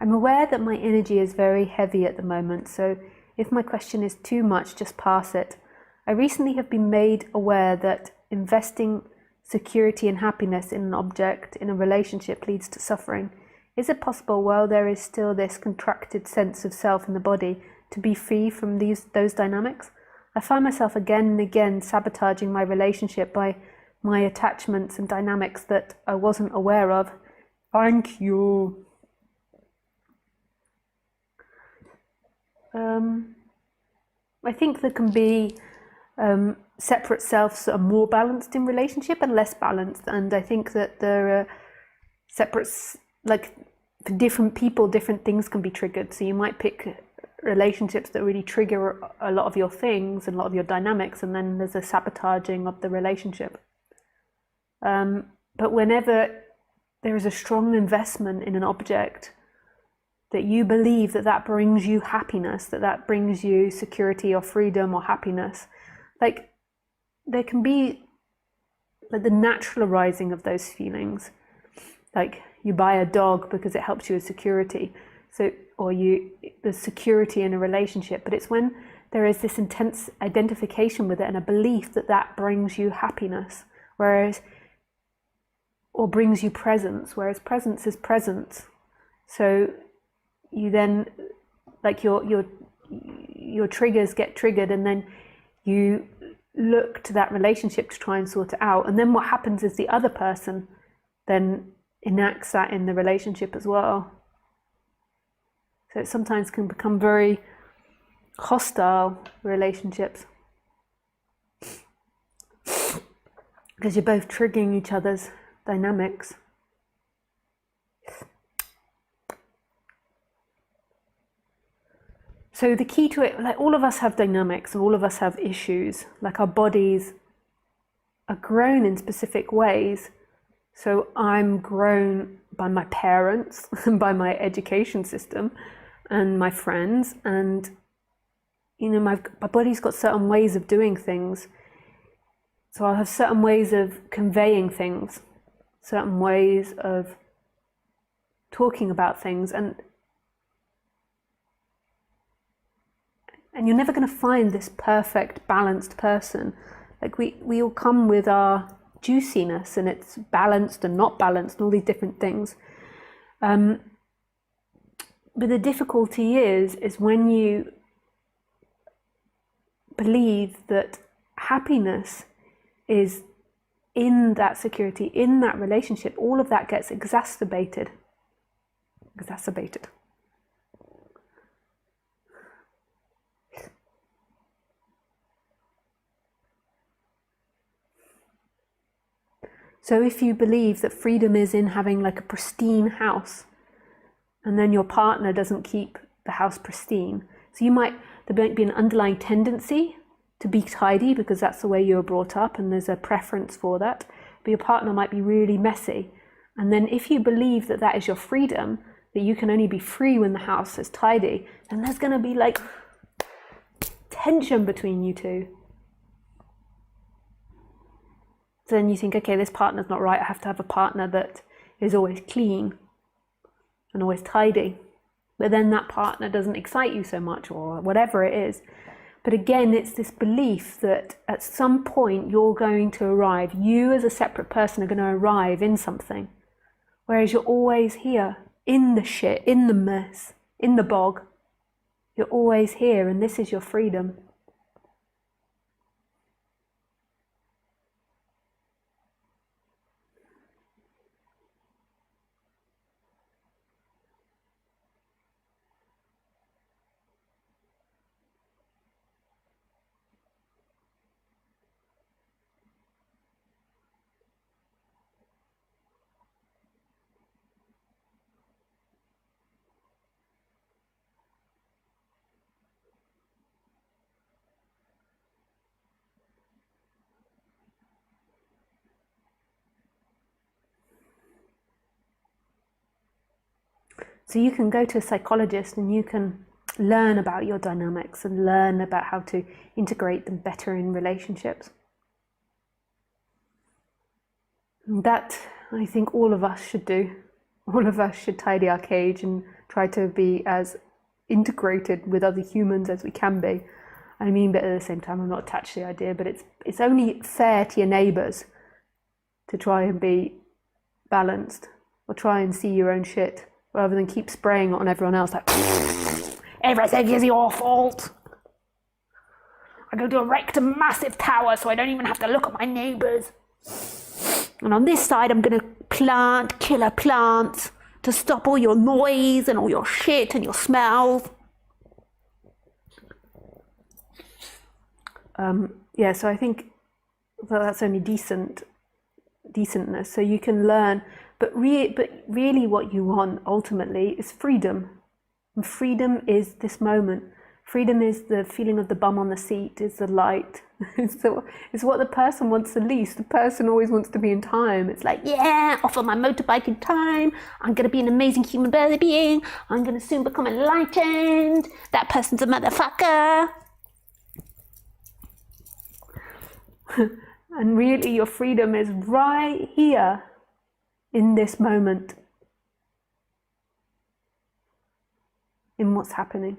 I'm aware that my energy is very heavy at the moment, so if my question is too much, just pass it. I recently have been made aware that investing security and happiness in an object, in a relationship, leads to suffering. Is it possible, while there is still this contracted sense of self in the body, to be free from those dynamics? I find myself again and again sabotaging my relationship by my attachments and dynamics that I wasn't aware of. Thank you. I think there can be separate selves that are more balanced in relationship and less balanced, and I think that there are separate, like for different people, different things can be triggered. So you might pick relationships that really trigger a lot of your things and a lot of your dynamics, and then there's a sabotaging of the relationship. But whenever there is a strong investment in an object, that you believe that that brings you happiness, that that brings you security or freedom or happiness, like there can be like the natural arising of those feelings. Like you buy a dog because it helps you with security, so or there's security in a relationship, but it's when there is this intense identification with it and a belief that that brings you happiness, or brings you presence, whereas presence is presence. So you then, like your triggers get triggered, and then you look to that relationship to try and sort it out. And then what happens is the other person then enacts that in the relationship as well. So it sometimes can become very hostile relationships, because you're both triggering each other's dynamics. So the key to it, like all of us have dynamics, all of us have issues, like our bodies are grown in specific ways. So I'm grown by my parents and by my education system and my friends, and my body's got certain ways of doing things. So I'll have certain ways of conveying things, certain ways of talking about things, and you're never going to find this perfect, balanced person. Like we all come with our juiciness, and it's balanced and not balanced, and all these different things. But the difficulty is when you believe that happiness is in that security, in that relationship, all of that gets exacerbated. So if you believe that freedom is in having like a pristine house, and then your partner doesn't keep the house pristine, so there might be an underlying tendency to be tidy because that's the way you were brought up and there's a preference for that, but your partner might be really messy. And then if you believe that that is your freedom, that you can only be free when the house is tidy, then there's going to be like tension between you two. So then you think, okay, this partner's not right, I have to have a partner that is always clean and always tidy. But then that partner doesn't excite you so much, or whatever it is. But again, it's this belief that at some point you're going to arrive, you as a separate person are going to arrive in something. Whereas you're always here, in the shit, in the mess, in the bog. You're always here, and this is your freedom. So you can go to a psychologist and you can learn about your dynamics and learn about how to integrate them better in relationships. And that, I think all of us should do. All of us should tidy our cage and try to be as integrated with other humans as we can be. I mean, but at the same time, I'm not attached to the idea, but it's only fair to your neighbours to try and be balanced, or try and see your own shit, rather than keep spraying on everyone else like, everything is your fault. I'm going to erect a massive tower so I don't even have to look at my neighbours. And on this side, I'm going to plant killer plants to stop all your noise and all your shit and your smells. Yeah, so I think that's only decentness. So you can learn, but really what you want ultimately is freedom. And freedom is this moment. Freedom is the feeling of the bum on the seat, is the light. It's what the person wants the least. The person always wants to be in time. It's like, yeah, off on my motorbike in time. I'm going to be an amazing human being. I'm going to soon become enlightened. That person's a motherfucker. And really your freedom is right here in this moment, in what's happening.